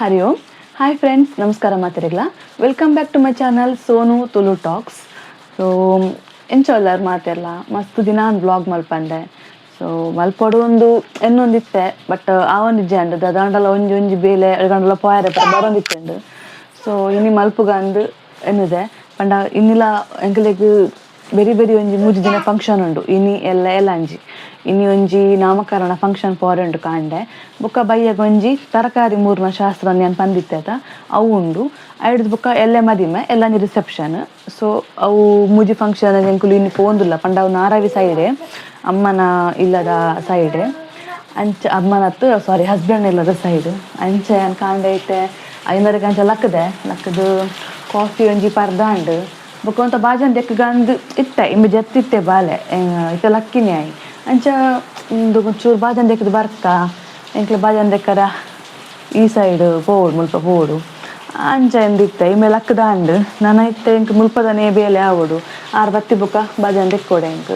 ಹರಿ ಓಂ. Hi friends, ನಮಸ್ಕಾರ ಮಾತಿರಗ್ಲ. Welcome back to my channel Sonu Tulu talks. So ಎಂಚೋಲ್ಲರು ಮಾತೆಲ್ಲ ಮಸ್ತ್ ದಿನ ಬ್ಲಾಗ್ ಮಲ್ಪಂಡೆ. ಸೊ ಮಲ್ಪಡು ಒಂದು ಎನ್ನೊಂದಿತ್ತೆ, ಬಟ್ ಆ ಒಂದು ಜಂಡು ದಾಂಡಲ ಒಂಜಿ ಒಂಜಿ ಬೇಲೆ ಎಡಗಂಡಲ ಪೋಯರೆ ಬರೋಂದಿತ್ತಂಡು. ಸೊ ಇನ್ನು ಮಲ್ಪುಗ ಅಂದು ಎನ್ನುದೆ ಪಂಡ ಇನ್ನಿಲ ಎಂಕಲೆಗ್ ಬೆರಿ ಬೆರಿ ಒಂಜಿ ಮೂಜಿ ದಿನ ಫಂಕ್ಷನ್ ಉಂಡು. ಇನಿ ಎಲ್ಲ ಅಂಜಿ ಇನಿ ಒಂಜಿ ನಾಮಕರಣ ಫಂಕ್ಷನ್ ಪೋರೆಂಡು ಕಾಂಡೆ. ಬೊಕ್ಕ ಬಯ್ಯಗ ಒಂಜಿ ತರಕಾರಿ ಮೂರ್ನ ಶಾಸ್ತ್ರ ನಾನು ಪಂದಿತ್ತೇತ ಅವು ಉಂಡು. ಐಡ್ದು ಬೊಕ್ಕ ಎಲ್ಲೆ ಮದಿಮೆ ಎಲ್ಲಂಜಿ ರಿಸೆಪ್ಷನ್. ಸೊ ಅವು ಮೂಜಿ ಫಂಕ್ಷನ್ ಎಂಕುಲು ಇನ್ನು ಪೋಂದುಲ್ಲ ಪಂಡ ಅವು ನಾರಾವಿ ಸೈಡೆ, ಅಮ್ಮನ ಇಲ್ಲದ ಸೈಡೆ ಅಂಚ ಅಮ್ಮನತ್ತು ಹಸ್ಬೆಂಡ್ ಇಲ್ಲದ ಸೈಡ್ ಅಂಚೆ ಕಾಂಡೆ ಐತೆ. ಐನೂರಕ್ಕೆ ಅಂಚ ಲಕ್ಕದು ಕಾಫಿ ಒಂಜಿ ಪರ್ದಾಂಡು ಬೊಕ್ಕ ಒಂತ ಬಾಜನ್ ದೆಕ್ಕಗಂದು ಇತ್ತೆ ಇಂಬ ಜತ್ತಿತ್ತೆ ಬಾಲೆ ಇತ್ತೆ ಲಕ್ಕಿನಿ ಆಯಿ ಅಂಚ ಒಂದು ಒಂಚೂರು ಬಾಜನ್ ದೆಕ್ಕದು ಬರ್ತಾ ಎಂಕ್ಲೆ ಬಾಜನ್ ದೆಕ್ಕರ ಈ ಸೈಡ್ ಪೋಡು ಮುಲ್ಪ ಪೋಡು ಅಂಚ ಎಂದಿತ್ತೆ ಇಮ್ಮೆ ಲಕ್ಕದಾಂಡು ನಾನು ಇತ್ತೆ ಎಂಕ್ ಮುಲ್ಪದನೇ ಬೇಲೆ ಆವೋಡು ಆರು ಬತ್ತಿ ಬೊಕ್ಕ ಬಾಜನ್ ದೆಕ್ಕೋಡೆ ಎಂಕ್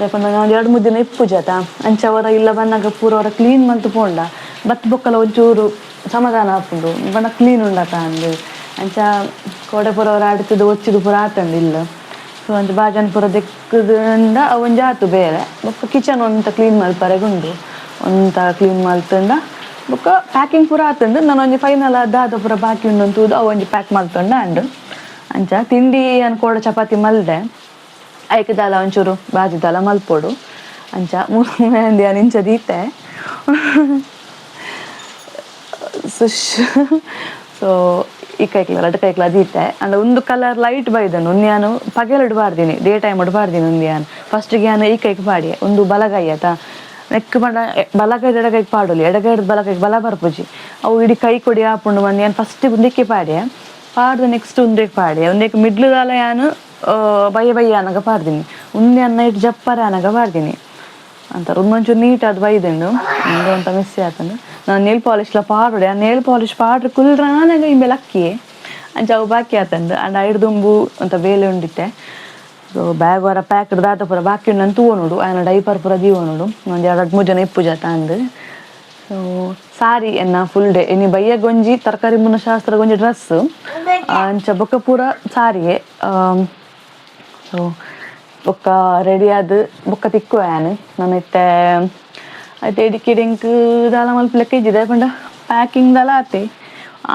ಯಾಕಂದ್ರೆ ನಾನು 2-3 ದಿನ ಇಪ್ಪು ಜತ ಅಂಚ ಅವರ ಇಲ್ಲ ಬಂದಾಗ ಪೂರ ಅವರ ಕ್ಲೀನ್ ಮಂತು ಪೋಂಡ ಬತ್ ಬೊಕ್ಕಲ ಒಂಚೂರು ಸಮಾಧಾನ ಆಪುಂಡು ಬಣ್ಣ ಕ್ಲೀನ್ ಉಂಡತ ಅಂದು ಅಂಚ ಕೋಡೆ ಪುರ ಅವ್ರು ಆಡ್ತಿದ್ದು ಒಚ್ಚಿದು ಪೂರ ಆತಂಡು ಇಲ್ಲ. ಸೊ ಅಂಚ ಬಾಜನ್ ಪೂರ ದೆಕ್ಕದಿಂದ ಒಂಜಿ ಆತು ಬೇರೆ ಬೊಕ್ಕ ಕಿಚನ್ ಒಂತ ಕ್ಲೀನ್ ಮಲ್ಪರೆಗುಂಡು ಒಂತ ಕ್ಲೀನ್ ಮಲ್ತಂಡ ಬೊಕ್ಕ ಪ್ಯಾಕಿಂಗ್ ಪೂರ ಆತಂಡು. ನಾನು ಒಂಜಿ ಫೈನಲ್ ದಾದ ಪೂರ ಬಾಕಿ ಉಂಡಂತೂದು ಅವು ಒಂಜಿ ಪ್ಯಾಕ್ ಮಲ್ತಂಡ ಅಂಡು ಅಂಚ ತಿಂಡಿ ಅನ್ಕೋಡ ಚಪಾತಿ ಮಲ್ದೆ ಐಕದಲ ಒಂಚೂರು ಬಾಜಿದಲ ಮಲ್ಪೊಡು ಅಂಚ ಮೆಹಂದಿ ಇಂಚ ದೀತೆ ಸುಶ್. ಸೊ ಈ ಕೈಕ್ಲ ರಡ್ ಕೈಕ್ಲ ದೀತೆ ಅಂಡ್ ಒಂದು ಕಲರ್ ಲೈಟ್ ಬೈದನು ನಾನು ಪಗೆಲ್ ಇಡ್ಬಾರ್ದಿನಿ, ಡೇ ಟೈಮ್ ಇಡ್ಬಾರ್ದಿನಿ. ಒಂದು ನಾನು ಫಸ್ಟಿಗೆ ನಾನು ಈ ಕೈಗೆ ಪಾಡಿ ಒಂದು ಬಲಗೈ ಆಯ್ತಾ ನೆಕ್ ಪಂಡ ಬಲಗೈ ಎಡಗೈಗೆ ಪಾಡೋಲಿ ಎಡಗೈಡ್ ಬಲಗೈಗೆ ಬಲ ಬರ್ಪುಜಿ ಅವು ಇಡೀ ಕೈ ಕೊಡಿ ಆಪುಂಡು ಬಂದು ನಾನು ಫಸ್ಟ್ ಒಂದಕ್ಕೆ ಪಾಡೆ ಪಾಡ್ದು ನೆಕ್ಸ್ಟ್ ಒಂದಕ್ಕೆ ಪಾಡೆ ಒಂದಕ್ಕೆ ಮಿಡ್ಲುದಾಲ ನಾನು ಬಯ್ಯ ಅನ್ನಗ ಪಾಡ್ತೀನಿ ಉಂದೆ ಅನ್ನ ಇಟ್ಟು ಜಪ್ಪರ ಅನ್ನಗ ಪಾಡ್ತೀನಿ ಅಂತಾರೆ ಒಂದೊಂಚೂರು ನೀಟಾದ ಬೈದಂಡು ಒಂದು ಅಂತ ಮಿಸ್ ಆತಂಡು. ನಾನು ನೇಲ್ ಪಾಲಿಶ್ಲ ಪಾಡೋಡೆ ಆ ನೇಲ್ ಪಾಲಿಶ್ ಪಾಡ್ರೆ ಕುಲ್ರಾನಾಗ ಇಂಬೆ ಲಕ್ಕಿ ಅಂಚ ಅವು ಬಾಕಿ ಆತಂಡು ಅಂಡ್ ಐಡ್ದುಂಬು ಅಂತ ಬೇಲೆ ಉಂಡಿತ್ತೆ. ಸೊ ಬ್ಯಾಗ್ ವರ ಪ್ಯಾಕ್ ದಾತ ಪೂರ ಬಾಕಿ ಉಂಡು ತೂವೋಡು ಆಯ್ನ ಡೈಪರ್ ಪೂರ ದೀವೋಡು ಒಂದು 2-3 ಜನ ಇಪ್ಪು ಜತ ಅಂದು. ಸೊ ಸಾರಿ ಎನ್ನ ಫುಲ್ ಡೇ ಇನ್ನು ಬಯ್ಯ ಗೊಂಜಿ ತರಕಾರಿ ಮುನ್ನ ಶಾಸ್ತ್ರ ಗೊಂಜಿ ಡ್ರೆಸ್ ಅಂಚ ಬೊಕ್ಕ ಪೂರ ಸಾರಿಗೆ. ಸೊ ಬೊಕ್ಕ ರೆಡಿ ಆದ ಬೊಕ್ಕ ತಿಕ್ಕುವನು ನಾನು ಇತ್ತೆ ಆಯ್ತು ಎಡಿಕಿಡೆಂಕ್ ದಾಲ ಮಲ್ಪಲೆಕ್ಕ ಇದ್ದಿದೆ ಪಂಡ ಪ್ಯಾಕಿಂಗ್ ದಾಲ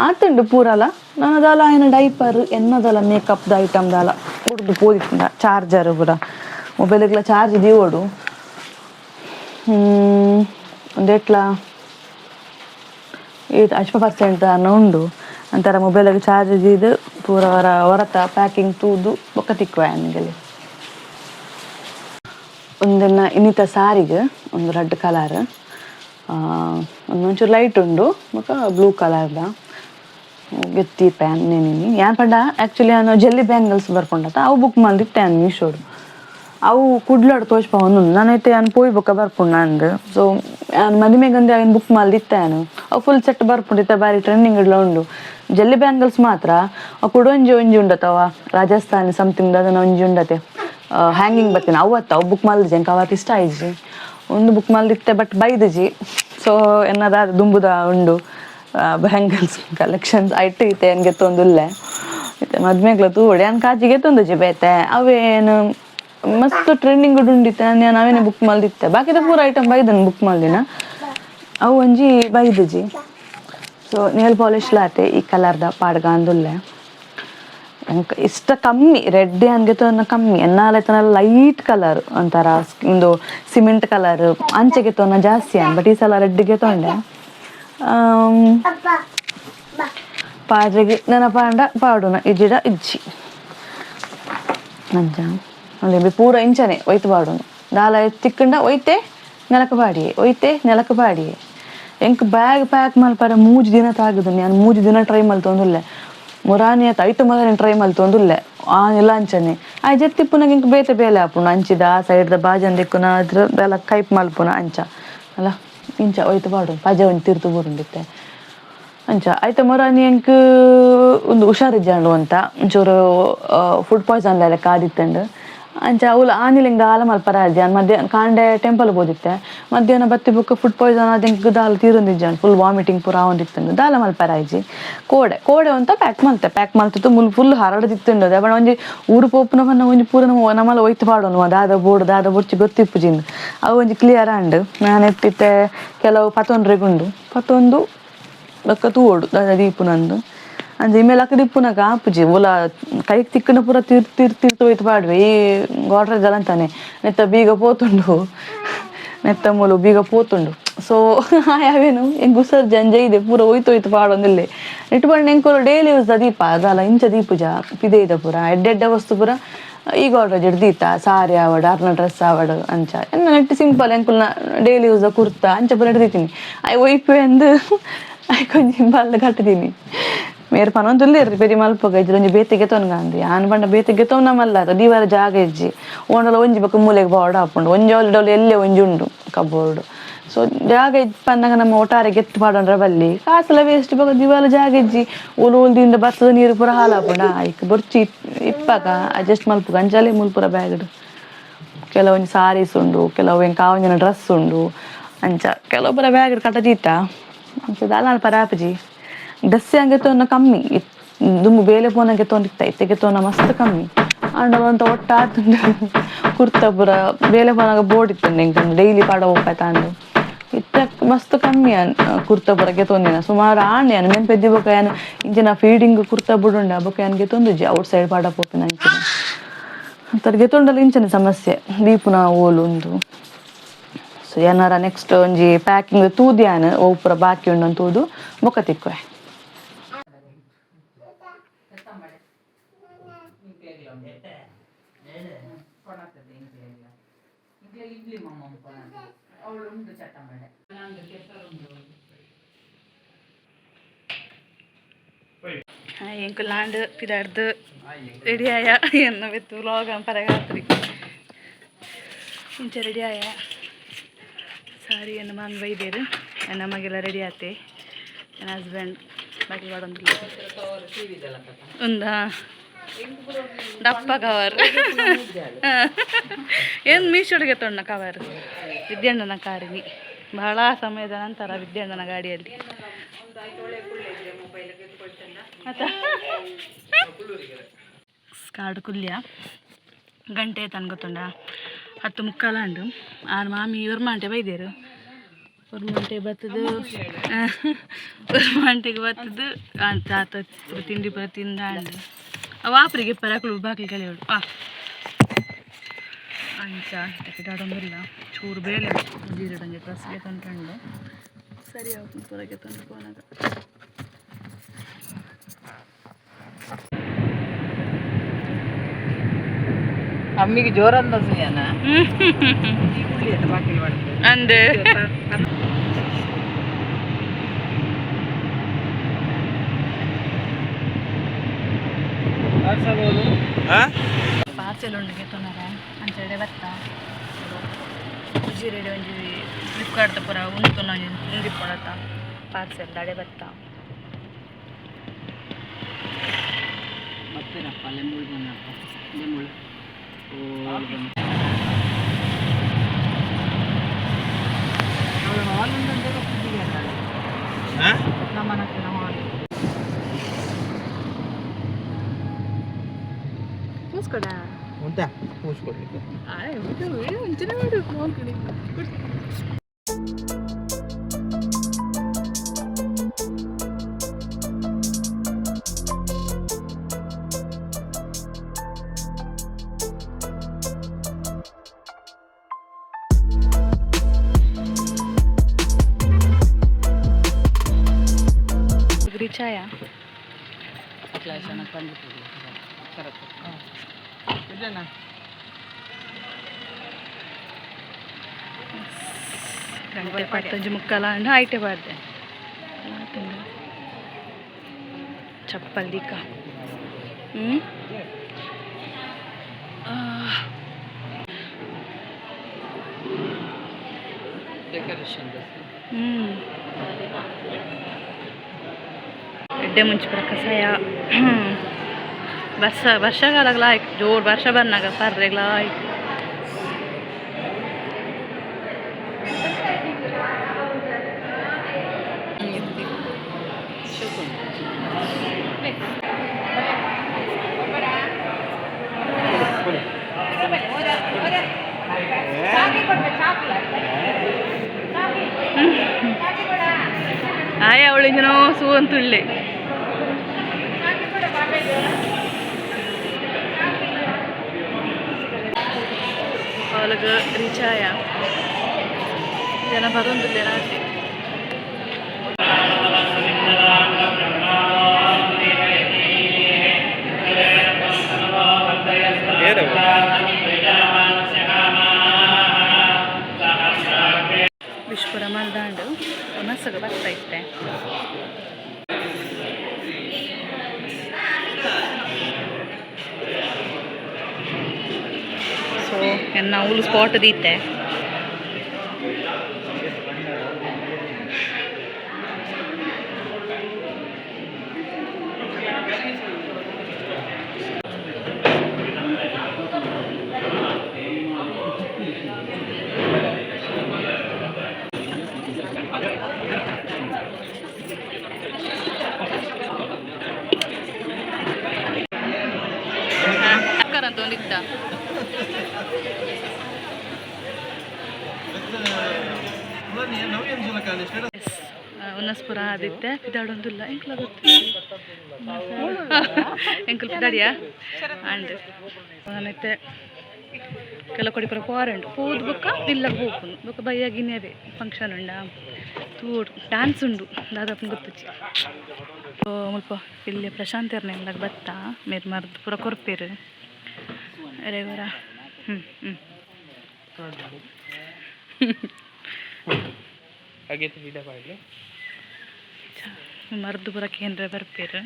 ಆತುಂಡು ಪೂರಲ ನಾನು ದಾಲ ಆಯ್ನ ಡೈಪರ್ ಎನ್ನದಲ್ಲ ಮೇಕಪ್ದ ಐಟಮ್ ದಾಲ ಕುಡ್ದು ಪೋದಿತ್ತುಂಡ ಚಾರ್ಜರ್ ಪೂರ ಮೊಬೈಲ್ಗೆಲ್ಲ ಚಾರ್ಜ್ ದೀವೋಡು ಒಂದೇಟ್ಲ 80% ಅನ್ನ ಉಂಡು ಅಂತರ ಮೊಬೈಲಿಗೆ ಚಾರ್ಜ್ ದೀದು ಪೂರ ಹೊರತ ಪ್ಯಾಕಿಂಗ್ ತೂದು ಬೊಕ್ಕ ತಿಕ್ಕುವ ನನಗೆ ಒಂದನ್ನ ಇನ್ನಿತ ಸಾರಿಗೆ ಒಂದು ರೆಡ್ ಕಲರ್ ಒಂದೊಂಚೂರು ಲೈಟ್ ಉಂಡು ಬೊಕ್ಕ ಬ್ಲೂ ಕಲರ್ದ ಗೆತ್ತಿ ಪ್ಯಾನ್ ನೆನಿನಿ ಯಾನ್ ಪಂಡ ಆ್ಯಕ್ಚುಲಿ ನಾನು ಜೆಲ್ಲಿ ಬ್ಯಾಂಗಲ್ಸ್ ಬರ್ಕೊಂಡತ್ತ ಅವು ಬುಕ್ ಮಾಡಿಟ್ಟೆ ನಾನು ಮೀಶೋಡು ಅವು ಕುಡ್ಲಾಡು ತೋಚ್ಪ ಒಂದು ನಾನೈತೆ ನಾನು ಪೋಯ್ ಬೊಕ್ಕ ಬರ್ಪುಂಡು ಅಂದು. ಸೊ ನಾನು ಮದುವೆಗಂದು ಅವನು ಬುಕ್ ಮಾಡಿದ್ದೆ ನಾನು ಅವು ಫುಲ್ ಸೆಟ್ ಬರ್ಪುಂಡಿತ್ತೆ ಬಾರಿ ಟ್ರೆಂಡಿಂಗ್ ಇಡ್ಲ ಉಂಡು. ಜೆಲ್ಲಿ ಬ್ಯಾಂಗಲ್ಸ್ ಮಾತ್ರ ಅವು ಕೂಡ ಒಂಜಿ ಉಂಡತ್ತವ ರಾಜಸ್ಥಾನಿ ಸಮಥಿಂಗ್ ಅದನ್ನು ಒಂಜಿ ಉಂಡತೆ ಹ್ಯಾಂಗಿಂಗ್ ಬರ್ತೀನಿ ಅವು ಬುಕ್ ಮಾಡಿದ್ಜಿ ಎಂಕ ಅವತ್ತು ಇಷ್ಟ ಆಯ್ಜಿ ಒಂದು ಬುಕ್ ಮಾಡಿತ್ತೆ ಬಟ್ ಬೈದಜಿ. ಸೊ ಎನ್ನದ ದುಂಬುದ ಉಂಡು ಬ್ಯಾಂಗಲ್ಸ್ ಕಲೆಕ್ಷನ್ಸ್ ಐಟು ಇತ್ತೆ ಏನು ಗೆತ್ತೊಂದುಲ್ಲೆ ಇತ್ತೆ ಮದ್ಮೆಗ್ಲ ತೂಡೆ ನಾನು ಕಾಜಿಗೆ ತೊಂದಜಿ ಬೇತೆ ಅವೇನು ಮಸ್ತ್ ಟ್ರೆಂಡಿಂಗ್ ಉಂಡಿತ್ತೆ ನಾನು ಅವೇನೇ ಬುಕ್ ಮಾಡಿತ್ತೆ ಬಾಕಿದ ಪೂರ ಐಟಮ್ ಬೈದನು ಬುಕ್ ಮಾಡಿನ ಅವು ಒಂಜಿ ಬೈದಜಿ. ಸೊ ನೇಲ್ ಪಾಲಿಶ್ ಲಾತೆ ಈ ಕಲರ್ದ ಪಾಡ್ಗ ಅಂದುಲ್ಲೆ ನಂಗೆ ಇಷ್ಟ ಕಮ್ಮಿ ರೆಡ್ ಅನ್ಗೆತ ಕಮ್ಮಿ ಎನ್ನಾಲೈತನ ಲೈಟ್ ಕಲರ್ ಒಂಥರ ಒಂದು ಸಿಮೆಂಟ್ ಕಲರ್ ಅಂಚೆಗೆ ತೊನ್ನ ಜಾಸ್ತಿ ಬಟ್ ಈ ಸಲ ರೆಡ್ಗೆ ತೊಂಡೆ ಪಾಡ್ರೆಗೆ ನನ್ನ ಪಾಡುನ ಇಜ್ಜಿಡ ಇಜ್ಜಿ ಅಂಚ ಅಲ್ಲಿ ಪೂರ ಇಂಚನೆ ಒಯ್ತು ಪಾಡುನು ದಾಲ ತಿಕ್ಕಂಡ ಒಯ್ತೆ ನೆಲಕ್ಕೆ ಪಾಡಿಯೇ ಎಂಕ್ ಬ್ಯಾಗ್ ಪ್ಯಾಕ್ ಮಲ್ಪಾರ 3 ದಿನ ತಾಗುದು ನಾನು 3 ದಿನ ಟ್ರೈ ಮಲ್ತೊಂದುಲ್ಲೆ ಮುರಾನಿ ಆಯ್ತು ಐಟಮ್ ಅದನ್ನು ಟ್ರೈ ಮಲ್ತೊಂದುಲ್ಲೆ ಆನೆಲ್ಲ ಅಂಚನೆ ಆ ಜತ್ತಿಪ್ಪುನಾಗ ಇಂಕ ಬೇತೆ ಬೇಲೆ ಆಪುಣ ಅಂಚಿದ ಆ ಸೈಡ್ದ ಬಾಜನ್ ದಿಕ್ಕುನ ಅದ್ರದ್ದೆಲ್ಲ ಕೈಪ್ ಮಲ್ಪುನ ಅಂಚ ಅಲ್ಲ ಇಂಚ ಒಯ್ತು ಪಾಡು ಪಜೆ ಒಂದು ತಿರ್ತು ಬರುಂಡಿತ್ತೆ ಅಂಚ ಆಯ್ತು ಮೊರಾನಿ ಎಂಕ್ ಒಂದು ಹುಷಾರಿಜ್ಜಂಡು ಅಂತ ಒಂಚೂರು ಫುಡ್ ಪಾಯ್ಸನ್ ಲೆಕ್ಕ ಆದಿತ್ತಂಡು ಅಂಚ ಅವಳು ಆನಿಲಿಂಗ ದಾಲ ಮಲ್ಪರಾಜಿ ಅನ್ ಮಧ್ಯಾಹ್ನ ಕಾಂಡೆ ಟೆಂಪಲ್ ಹೋದಿತ್ತೆ ಮಧ್ಯಾಹ್ನ ಬತ್ತಿ ಬುಕ್ ಫುಡ್ ಪಾಯ್ಸನ್ ಅದಿಂಗ್ ದಾಲ್ ತೀರೊಂದಿಜ್ಜಾನ್ ಫುಲ್ ವಾಮಿಟಿಂಗ್ ಪೂರ ಆವೊಂದಿತ್ತಂದು ದಾಲ ಮಲ್ಪರಾಜಿ ಕೋಡೆ ಅಂತ ಪ್ಯಾಕ್ ಮಲ್ತಿತ್ತು ಫುಲ್ ಹರಡದಿತ್ತುಂಡು ಅದೇ ಒಂಜಿ ಊರು ಪೋಪುನ ಬನ್ನ ಒಂಜಿ ಪೂರ ನಮ್ಮಲ್ಲ ಒಯ್ತು ಪಾಡೋನು ದಾದ ಬೊಡ್ಚಿ ಗೊತ್ತಿಪ್ಪುಜಿಂದು ಅವು ಒಂಜಿ ಕ್ಲಿಯರ್ ಆಂಡ್ ನಾನು ಎತ್ತಿತ್ತೆ ಕೆಲವು ಪತೊಂಡ್ರೆಗುಂಡು ಪತೊಂದು ಬೊಕ್ಕ ತೂವೋಡು ದಾದ ದೀಪುನಂದು ಅಂಚ ಇಮೇಲೆ ಅಕ್ಕಡಿ ಇಪ್ಪುನಗ ಆಪುಜಿ ಓಲ ಕೈಗೆ ತಿಕ್ಕನ ಪೂರ ತೀರ್ತು ಹೋಯ್ತು ಪಾಡ್ವೆ ಈ ಗೋಡ್ರೇಜ್ ಅಂತಾನೆ ನೆತ್ತ ಬೀಗ ಪೋತುಂಡು ನೆತ್ತ ಮೂಲು ಬೀಗ ಪೋತುಂಡು ಸೊ ಯಾವೇನು ಹೆಂಗ್ ಉಸರ್ ಜಂಜ ಇದೆ ಪೂರ ಹೋಯ್ತು ಪಾಡೊಂದಿಲ್ಲೆ ಇಟ್ಬಂಡು ಎಂಕುಲು ಡೈಲಿ ಯೂಸ್ ದ ದೀಪ ಅದಲ್ಲ ಇಂಚ ದೀಪುಜ ಪಿದೆಯ್ದ ಪೂರ ಎಡ್ಡೆಡ್ಡ ವಸ್ತು ಪೂರ ಈ ಗೋಡ್ರೇಜ್ ದೀತ ಸಾರಿ ಆವಡ್ ಅರ್ನ ಡ್ರೆಸ್ ಆವಡ್ ಅಂಚ ಎನ್ನ ನೆಟ್ಟು ಸಿಂಪಲ್ ಎಂಕುಲ್ನ ಡೈಲಿ ಯೂಸ್ ದ ಕುರ್ತಾ ಅಂಚ ಪೂರ ಹಿಡ್ದೀತೀನಿ ಅಯ್ ಒಯ್ಪೆ ಅಂದು ಅಯ್ ಕೊಂಚ ಬಲ್ಲು ಕಟ್ಟಿದೀನಿ ಮೇರೆ ಪನೊಂದುಲ್ಲೇರಿ ಪೆರಿ ಮಲ್ಪಗ ಇಜ್ಜಿ ಒಂಜಿ ಬೇತಿಗೆ ತೊನ್ಗಂದಿ ಆನ್ ಬಂಡ ಬೇತಿಗೆ ತೊನ್ನ ಮಲ್ಲಾರ ದೀವಾರ ಜಾಗ ಇಜ್ಜಿ ಓಂಡಲ ಒಂಜಿ ಬೊಕ ಮೂಲೆಗೆ ಬೋರ್ಡ್ ಹಾಪುಂಡು ಒಂಜಿ ಒಲ್ಡೊಲು ಎಲ್ಲೇ ಒಂಜಿ ಉಂಡು ಕಬೋರ್ಡ್ ಸೊ ಜಾಗ ಇಜ್ಜಿ ಪನ್ನಗ ನಮ್ಮ ಒಟಾರೆ ಗೆತ್ತು ಪಾಡೋಂಡ್ರ ಬಲ್ಲಿ ಕಾಸೆಲ್ಲ ವೇಸ್ಟ್ ಬೊಕ ದಿವಾಲ ಜಾಗ ಇಜ್ಜಿ ಉಲ್ದಿಂದ ಬತ್ತದ ನೀರು ಪೂರ ಹಾಲಾಪುಂಡ ಆಯ್ಕೆ ಬೊರ್ಚಿ ಇಪ್ಪಗ ಅಡ್ಜಸ್ಟ್ ಮಲ್ಪುಗ ಅಂಚಾಲೆ ಮುಲ್ಪುರ ಬ್ಯಾಗ್ಡ್ ಕೆಲವೊಂಜಿ ಸಾರೀಸ್ ಉಂಡು ಕೆಲವು ಎಂಕ್ ಕಾವಂಜನ ಡ್ರೆಸ್ ಉಂಡು ಅಂಚ ಕೆಲವು ಪೂರ ಬ್ಯಾಗ್ಡ್ ಕಟ್ಟದೀತ ಅಂಚ ದಾಲ ಪರಾಪಜಿ ಡ್ರೆಸ್ ಹಂಗೆ ತೊನ್ನ ಕಮ್ಮಿ ದುಮ್ಮು ಬೇಲೆ ಪೋನಂಗೆ ತೊಂದಿತ್ತ ಇತ್ತೆಗೆ ತೊನ್ನ ಮಸ್ತ್ ಕಮ್ಮಿ ಅಂಡ ಅಂತ ಒಟ್ಟಾತುಂಡು ಕುರ್ತಾ ಪೂರ ಬೇಲೆ ಪೋನಾಗ ಬೋರ್ಡ್ ಇತ್ತಂಡು ಎಂಕಂದು ಡೈಲಿ ಪಾಡ ಹೋಗ್ತಾ ತಾಂಡು ಇತ್ತ ಮಸ್ತ್ ಕಮ್ಮಿ ಕುರ್ತಾ ಪೂರಗೆ ತೊಂದಿನ ಸುಮಾರು ಆಣೆ ಅನ್ ಮೆನ್ ಪೆದ್ದಿ ಬೊಕ ಏನು ಇಂಚಿನ ಫೀಡಿಂಗ್ ಕುರ್ತಾ ಬುಡುಂಡ ಬೊಕ ಏನ್ಗೆ ತೊಂದುಜಿ ಔಟ್ ಸೈಡ್ ಪಾಡ ಪೋಪಿನ ಇಂಚಿನ ಅಂತರ್ಗೆ ತೊಂಡಲ್ಲ ಇಂಚನೆ ಸಮಸ್ಯೆ ದೀಪುನ ಓಲುಂದು ಸೊ ಏನಾರ ನೆಕ್ಸ್ಟ್ ಒಂಜಿ ಪ್ಯಾಕಿಂಗ್ ತೂದ್ಯಾನ್ ಓ ಪೂರ ಬಾಕಿ ಉಂಡು ತೂದು ಬೊಕ ತಿಕ್ಕುವೆ ಎಂಕುಲ್ ಲಾಂಡ್ ಪಿದಾಡ್ದು ರೆಡಿ ಆಯ ಎನ್ನ ಬೆತ್ತು ವ್ಲಾಗ್ ಪರಗಾತ್ರಿ ಇಂಚ ರೆಡಿ ಆಯ ಸಾರಿ ಎನ್ನ ಮಾಮಿ ಬೈದೇರು ನಮಗೆಲ್ಲ ರೆಡಿ ಆತೆ ನನ್ನ ಹಸ್ಬೆಂಡ್ ಬಾಕಿ ಮಾಡೊಂದಿಲ್ಲ ಒಂದಾ ದಪ್ಪ ಕವರ್ ಏನು ಮೀಶೋಡಿಗೆ ತೊಣ್ಣ ಕವರ್ ವಿದ್ಯಣ್ಣನ ಕಾರಿನಿ ಬಹಳ ಸಮಯದ ನಂತರ ವಿದ್ಯಣ್ಣನ ಗಾಡಿಯಲ್ಲಿ ಕಾಡು ಕುಲ್ಯ ಗಂಟೆ ತನ್ಗೊತ್ತುಂಡ 10:45 ಉಂಡು ಆರು ಮಾಮಿ ಉರ್ಮಾಂಟೆ ಬೈದೇರು ಉರ್ಮಾಂಟೆ ಬತ್ತದು ಉರ್ಮಾಂಟೆಗೆ ಬತ್ತದು ತಾತ ತಿಂಡಿ ಪರ ತಿಂದಾಂಡು ವಾಪರಿಗೆ ಪರಕಳು ಬಾಕಿ ಕಲಿಯೋಡು ಅಂಚ ಕಿಟಾಡೊಂದಿಲ್ಲ ಚೂರು ಬೇಳೆ ಜೀರಡಂಗೆ ಡ್ರೆಸ್ಗೆ ತಂದು ಸರಿ ಆಗ್ತದೆ ಪುರಗೆ ತಂದು ಹೋನಾಗ ಅಮ್ಮಿಗೆ ಜೋರಂದ ಅಂದೆ ಪಾರ್ಸೆಲ್ ಉಂಡಿಗೆ ತೊಂದರೆ ಅಂಚೆಡೆ ಬತ್ತ ಉಜ್ಜಿ ರೆಡಿ ಒಂಜಿ ಫ್ಲಿಪ್ಕಾರ್ಟ್ ಪೂರ ಉಂಟು ಉಂಡಿ ಕೊಡತ್ತ ಪಾರ್ಸೆಲ್ ದಡೆ ಬತ್ತ ಮತ್ತೇನಪ್ಪ ಲೆಂಬುಳು ಬಂದಪ್ಪ ಲೆಂಬುಳು ನಮ್ಮನ ಹಾಲು ಮೂಸ್ಕೊಡ ಉಂಟಾ ಕೂಸ್ಕೊಡ್ಲಿಕ್ಕೆ ಮುಂಚೆನೆ ಮಾಡು ಫೋನ್ ಕಡೆ ಚಾಯ ಗಂಟೆ 10:45 ಆಯ್ತೆ ಬಾರ್ದೆ ಚಪ್ಪಲ್ ದಿಕ್ಕ ಎಡ್ಡೆ ಮುಂಚೆ ಕಷಾಯ वर्षाकालाक लायक जोर वर्षा बन्नाಗ पर्रेग लायक ಆಯ ಅವಳಿಂಜನೋ ಸೂ ಅಂತುಳ್ಳೆ ಅವಳಿಗೆ ರೀಚ್ ಆಯ ಜನ ಬರೋದಿಲ್ಲ ರಾತ್ರಿ ವಿಶ್ವರ ಮಲ್ದಾಂಡು ಮನಸ್ಸಿಗೆ ಬರ್ತಾ ಇತ್ತೆ ಸೊ ಎನ್ನ ಉಳು ಸ್ಪಾಟ್ ದೀತೆ ಅಂತ ಒಂದಿತ್ತ ಉನ್ನಸ್ಪುರ ಆದಿತ್ತೆ ಪಿದಾಡೊಂದಿಲ್ಲ ಎಂಕ್ಲ ಗೊತ್ತು ಎಂಕಲ್ ಪಿದಾಡಿಯಾ ಅಂಡ್ ಮತ್ತೆ ಕೆಲ ಕೊಡಿ ಪುರ ಪೋರೆಂಡು ಪೋದು ಬೊಕ್ಕ ನಿಲ್ಲಗೆ ಹೋಗ್ಕೊಂಡು ಬೊಕ್ಕ ಬಯ್ಯಾಗಿನೇ ಅದೇ ಫಂಕ್ಷನ್ ಉಂಡ ತೂಡು ಡ್ಯಾನ್ಸ್ ಉಂಡು ದಾದಾಪನ ಗೊತ್ತುಚ್ಚಿ ಮುಲ್ಪ ಇಲ್ಲಿ ಪ್ರಶಾಂತರ್ನ ಎಲ್ಲಾಗ ಬತ್ತ ಮೇರ್ ಮರ್ದು ಪೂರ ಕೊರ್ಪೇರು ರೇವರ ಮರ್ದು ಪೂರ ಕೇಂದ್ರ ಬರ್ಪೇರು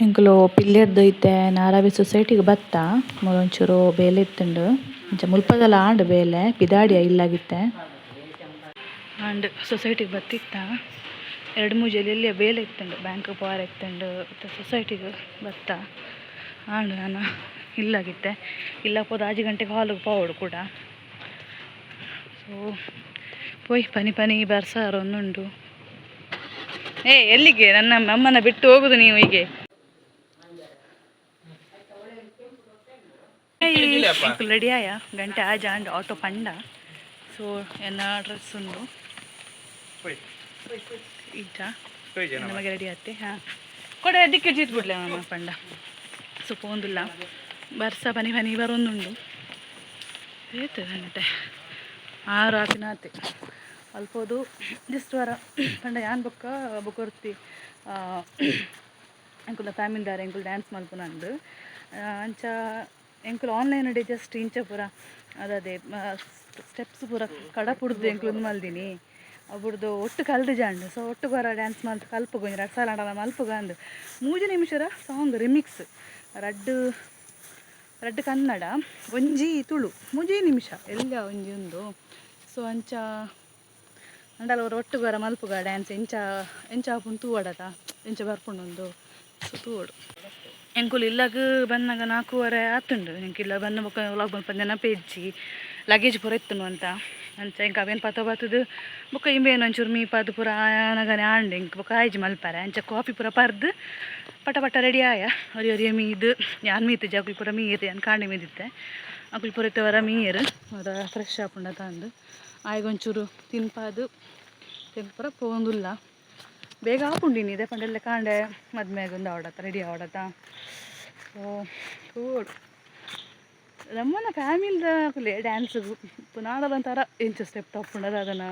ಎಂಕುಲು ಪಿಲ್ಲೆರ್ದೈತೆ ನಾರಾವಿ ಸೊಸೈಟಿಗೆ ಬತ್ತ ಒಂಚೂರು ಬೇಲೆ ಇತ್ತುಂಡು ಇಂಚ ಮುಲ್ಪದಲ್ಲ ಆಂಡ್ ಬೇಲೆ ಪಿದಾಡಿಯ ಇಲ್ಲಾಗಿತ್ತೆ ಆಂಡ್ ಸೊಸೈಟಿಗೆ ಬತ್ತಿತ್ತ 2-3 ಎಲ್ಲಿಯ ಬೇಲೆ ಇತ್ತುಂಡು ಬ್ಯಾಂಕ್ ಪವಾರ ಇತ್ತುಂಡು ಮತ್ತು ಸೊಸೈಟಿಗೆ ಬತ್ತ ಆಂಡ್ ನಾನು ಇಲ್ಲಾಗಿತ್ತೆ ಇಲ್ಲ ಪೋದು 6 ಗಂಟೆಗೆ ಹಾಲಿಗೆ ಪೋವಡು ಕೂಡ ಸೊ ಪೋಯ್ ಪನಿ ಬರ್ಸಾರ ಒಂದುಂಡು ಎಲ್ಲಿಗೆ ನನ್ನ ಅಮ್ಮನ ಬಿಟ್ಟು ಹೋಗುದು ನೀವು ಹೀಗೆ ರೆಡಿ ಆಯ ಗಂಟೆ ಆಜ ಅಂಡ್ ಆಟೋ ಪಂಡ ಸೊ ಎನ್ನ ಡ್ರೆಸ್ ಉಂಡು ಈಚ ನಮಗೆ ರೆಡಿ ಆತ್ತೆ ಹಾಂ ಕೊಡ ದಿಕ್ಕೆ ಜೀತ್ ಬಿಡ್ಲೆ ನಮ್ಮ ಪಂಡ ಸೊ ಪೋಂದಿಲ್ಲ ಬರ್ಸ ಪನಿ ಬರೊಂದುಂಡು ಏತು ಗಂಟೆ 6 ಆತಿನಾತೆ ಅಲ್ಪೋದು ಜಸ್ಟ್ ವರ ಪಂಡ ಯಾನ್ ಬೊಕ್ಕೊರ್ತಿ ಎಂಕುಲ ಫ್ಯಾಮಿಲಿದಾರ ಎಂಕುಲು ಡ್ಯಾನ್ಸ್ ಮಲ್ಪುನಂದು ಅಂಚ ಎಂಕುಲು ಆನ್ಲೈನ್ ಡೇ ಜಸ್ಟ್ ಇಂಚ ಪೂರ ಅದೇ ಸ್ಟೆಪ್ಸ್ ಪೂರ ಕಡ ಪುಡ್ದು ಎಂಕುಲು ಮಲ್ದಿನಿ ಅವುಡ್ದು ಒಟ್ಟು ಕಲ್ದು ಜಾಂಡು ಸೊ ಒಟ್ಟು ಬರ ಡ್ಯಾನ್ಸ್ ಮಲ್ತು ಕಲ್ಪುಗೊಂಡು 2 ಸಾಲ ಮಲ್ಪುಗ ಅಂದು 3 ನಿಮಿಷದ ಸಾಂಗ್ ರಿಮಿಕ್ಸ್ ರಡ್ಡು ಕನ್ನಡ ಒಂಜಿ ತುಳು 3 ನಿಮಿಷ ಎಲ್ಲ ಒಂಜಿ ಉಂದು ಸೊ ಅಂಚ ಅಂಡಲ ಅವ್ರು ಒಟ್ಟು ಬರ ಮಲ್ಪುಗ ಡ್ಯಾನ್ಸ್ ಎಂಚ ಆಪುಂಡು ತೂವಡತ ಎಂಚ ಬರ್ಪುಂಡು ಸೊ ತೂವಡು ಎಂಕುಲು ಇಲ್ಲಾಗ ಬಂದಾಗ 4:15 ಆತುಂಡು ಎಂಕಿಲ್ಲ ಬಂದ ಬೊಕ್ಕ ವ್ಲಾಗ್ ಮಲ್ಪಂದೆ ನೆನಪೇಜ್ಜಿ ಲಗೇಜ್ ಪೂರ ಇತ್ತುನು ಅಂತ ಅಂಚ ಎಂಕ ಅವೇನು ಪತ್ತದು ಬೊಕ್ಕ ಇಂಬೇನು ಒಂಚೂರು ಮೀಪಾದು ಪೂರ ಆನಗನೆ ಆಂಡು ಎಂಕ್ ಬೊಕ್ಕ ಆಯ್ಜಿ ಮಲ್ಪಾರೆ ಅಂಚ ಕಾಫಿ ಪೂರ ಪರ್ದು ಪಟ ರೆಡಿ ಆಯ ಒರಿಯ ಮೀದು ಯಾನ್ ಮೀತು ಅಕುಲು ಪೂರ ಮೀರು ಯಾನ್ ಕಾಂಡೆ ಮೀದಿತ್ತೆ ಅಕುಲು ಪೂರ ಇತ್ತವರ ಮೀರು ಅವರ ಫ್ರೆಶ್ ಆಪುಂಡ ತಂದು ಆಯ್ಗೊಂಚೂರು ತಿನ್ಪಾದು ಪೂರ ಪೋಂದುಲ್ಲ ಬೇಗ ಆಪುಂಡಿನಿ ಇದೇ ಪಂಡೆಲ್ಲ ಕಾಂಡೆ ಮದ್ಮೆಗೊಂದು ಆವಡತ್ತ ರೆಡಿ ಆವಡತ್ತ ಸೊ ಕೂಡು ನಮ್ಮನ ಫ್ಯಾಮಿಲಿದ ಡ್ಯಾನ್ಸ್ಗು ನಾಡದಂತಾರ ಎಂಚು ಸ್ಟೆಪ್ ತಪ್ಪುಂಡದ ಅದನ್ನು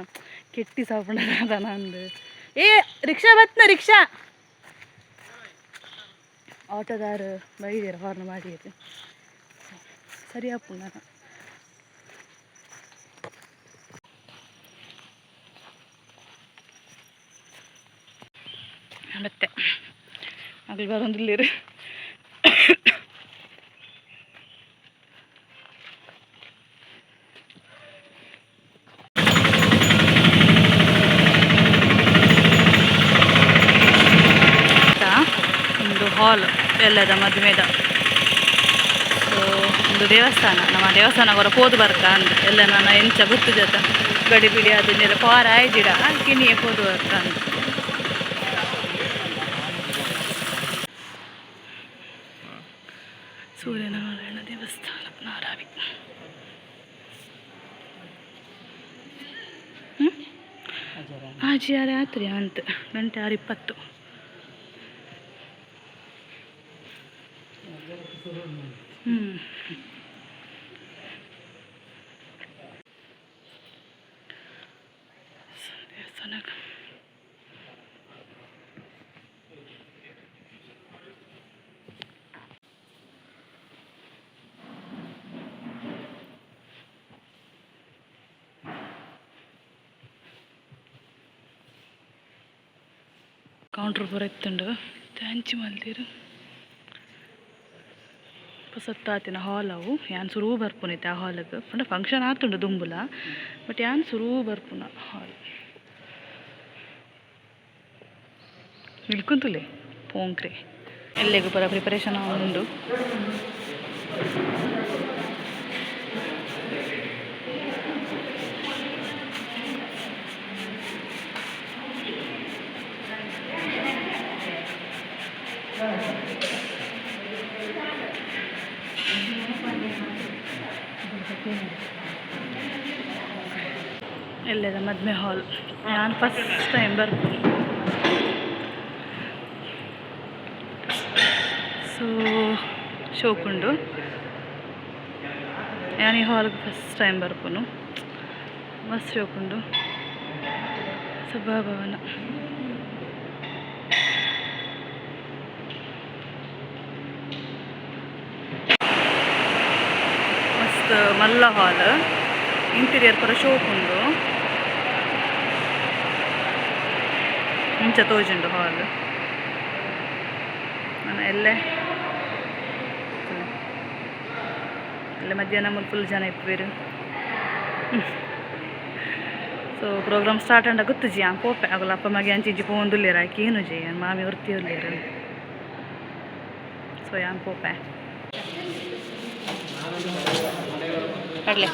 ಕೆಟ್ಟಿ ಸಾಪುಂಡದ ಅದನ್ನ ಅಂದು ರಿಕ್ಷಾ ಬತ್ನ ರಿಕ್ಷಾ ಆಟೋದಾರು ಬೈದಿರ ಹಾರ್ನ್ ಮಾಡಿದ್ರು ಸರಿ ಆಪುಂಡ ಮತ್ತೆ ಅಲ್ಲಿ ಬರೋದಿಲ್ಲಿರು ಹಾಲ್ ಎಲ್ಲದ ಮದುವೆದ. ಸೊ ಒಂದು ದೇವಸ್ಥಾನ, ನಮ್ಮ ದೇವಸ್ಥಾನ ಕೂಡ ಪೋದು ಬರ್ಕ ಅಂದ ಎಲ್ಲ ನಾನು ಎಂಚ ಗೊತ್ತಿದ್ದ ಗಡಿ ಬಿಡಿ ಅದನ್ನೆಲ್ಲ ಪಾರ ಆಯ್ದಿಡ ಕಿನಿಯೇ ಪೋದು ಬರ್ಕ ಅಂತ. ಸೂರ್ಯನಾರಾಯಣ ದೇವಸ್ಥಾನ ನಾರಾವಿ. ಆಜಿ ಯಾರೇ ಆತ್ರಿ ಅಂತ ಗಂಟೆ 6:20. ದೇವಸ್ಥಾನಕ್ಕೆ ಕೌಂಟ್ರ್ ಪೂರ ಇತ್ತುಂಡು ತ್ಯಾಂಚಿ ಮಲ್ದೀರು ಸತ್ತಾತಿನ ಹಾಲ್ ಅವು ಯಾನ್ ಸುರೂ ಬರ್ಪುನೈತೆ ಆ ಹಾಲಿಗೆ ಪಂಡ ಫಂಕ್ಷನ್ ಆತುಂಡು ದುಂಬುಲ ಬಟ್ ಯಾನ್ ಸುರೂ ಬರ್ಪುನ ಹಾಲ್ ಇಳ್ಕುಂತುಲೆ ಪೋಂಕ್ರೆ ಎಲ್ಲಿಗೂ ಪರ ಪ್ರಿಪರೇಷನ್ ಉಂಡು. ಎಲ್ಲದ ಮದುವೆ ಹಾಲ್ ನಾನು ಫಸ್ಟ್ ಟೈಮ್ ಬರ್ತೀನಿ. ಸೊ ಶೋಕುಂಡು ನಾನು ಈ ಹಾಲ್ಗೆ ಫಸ್ಟ್ ಟೈಮ್ ಬರ್ಪುನು. ಮಸ್ತ್ ಶೋಕುಂಡು ಸಭಾಭವನ. ಮಸ್ತ್ ಮಲ್ಲ ಹಾಲ್ ಇಂಟೀರಿಯರ್ ಪೂರ ಶೋಕುಂಡು ಇಂಚ ತೋಜುಂಡು ಹಾಲ್. ನಾನು ಎಲ್ಲೇ ಮಧ್ಯಾಹ್ನ ಫುಲ್ ಜನ ಇಪ್ಪೇರು. ಸೊ ಪ್ರೋಗ್ರಾಮ್ ಸ್ಟಾರ್ಟ್ ಅಂಡ ಗೊತ್ತು ಜಿ ಆ ಪೋಪೆ ಆಗಲ್ಲ ಅಪ್ಪ ಮಗೆ ಅಂಚಿಂಚಿ ಪೋಂದುಲ್ಲೇರ ಆಕಿ ಏನು ಜಿ ನನ್ನ ಮಾಮಿ ವೃತ್ತಿ ಉಲ್ಲೇರು. ಸೊ ಯಾನ್ ಪೋಪೆ ಕಡಲೆ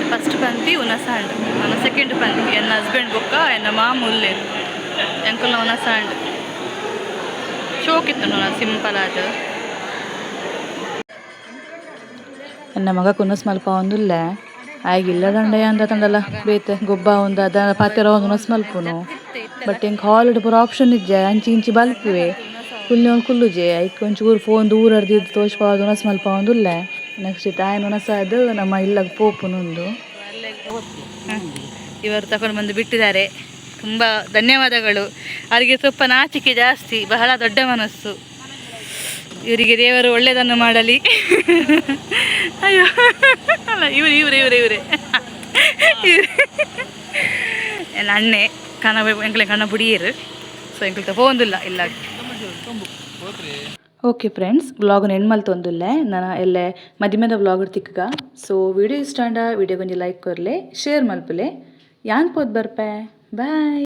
ಫಸ್ಟ್ ಪಂಕ್ತಿ ಉನಸಾಂಡ್ ನನ್ನ ಸೆಕೆಂಡ್ ಪಂಕ್ತಿ ಎನ್ನ ಹಸ್ಬೆಂಡ್ ಬೊಕ್ಕ ಎನ್ನ ಮಾಮೂಲ್ಲೆ ಎಂಕಲ್ನ ಉನಸಾಂಡ್ ಶೋಕ್ ಇತ್ತು ನೋಡ ಸಿಂಪಲ್ ಆದ ನನ್ನ ಮಗ ಕುನಸ್ ಮಲ್ಪ ಒಂದಿಲ್ಲ ಆಗಿಲ್ಲ ದಂಡ ಅಂದ ತಂಡಲ್ಲ ಬೇತೆ ಗೊಬ್ಬ ಒಂದು ಅದ ಪಾತೆರ ಒಂದು ನಸ್ ಮಲ್ಪುನು ಬಟ್ ಹಿಂಗೆ ಹಾಲಿಡ್ ಪೂರ ಆಪ್ಷನ್ ಇಜ್ಜೆ ಅಂಚಿ ಇಂಚಿ ಬಲ್ಪಿವೆ ಕುಲ್ಲಿ ಒಂದು ಕುಲ್ಲುಜೆ ಐಕ್ ಒಂಚೂರು ಫೋನ್ ದೂರ ಹಿಡ್ದಿದ್ದು ತೋಚ್ಪಾದು ನಸ್ ಮಲ್ಪ ಒಂದಿಲ್ಲ ನೆಕ್ಸ್ಟ್ ತಾಯಿನ ನಸ ಅದು ನಮ್ಮ ಇಲ್ಲಾಗ ಪೋಪುನೊಂದು ಇವರು ತಗೊಂಡು ಬಂದು ಬಿಟ್ಟಿದ್ದಾರೆ. ತುಂಬ ಧನ್ಯವಾದಗಳು. ಅವರಿಗೆ ಸ್ವಲ್ಪ ನಾಚಿಕೆ ಜಾಸ್ತಿ, ಬಹಳ ದೊಡ್ಡ ಮನಸ್ಸು. ಇವರಿಗೆ ದೇವರು ಒಳ್ಳೆಯದನ್ನು ಮಾಡಲಿ. ಅಯ್ಯೋ ಅಲ್ಲ ಇವರೇ ಎಲ್ಲ ಅಣ್ಣೆ ಎಂಕ್ಲೆ ಕಣ್ಣ ಬುಡಿಯರು. ಸೊ ಎಂಕ್ಲ ಹೋಂದಿಲ್ಲ ಇಲ್ಲ. ಓಕೆ ಫ್ರೆಂಡ್ಸ್, ವ್ಲಾಗ್ ಎಂಡ್ ಮಲ್ತೊಂದುಲ್ಲ ನಾನು ಎಲ್ಲ ಮಧ್ಯಮದ ವ್ಲಾಗ್ ತಿಕ್ಕಗ. ಸೊ ವಿಡಿಯೋ ಇಷ್ಟ ಅಂಡ ವಿಡಿಯೋ ಕೊಂಚ ಲೈಕ್ ಕೊರ್ಲೆ, ಶೇರ್ ಮಲ್ಪಲೆ, ಯಾನ್ ಪೋದ್ ಬರ್ಪೆ. ಬಾಯ್.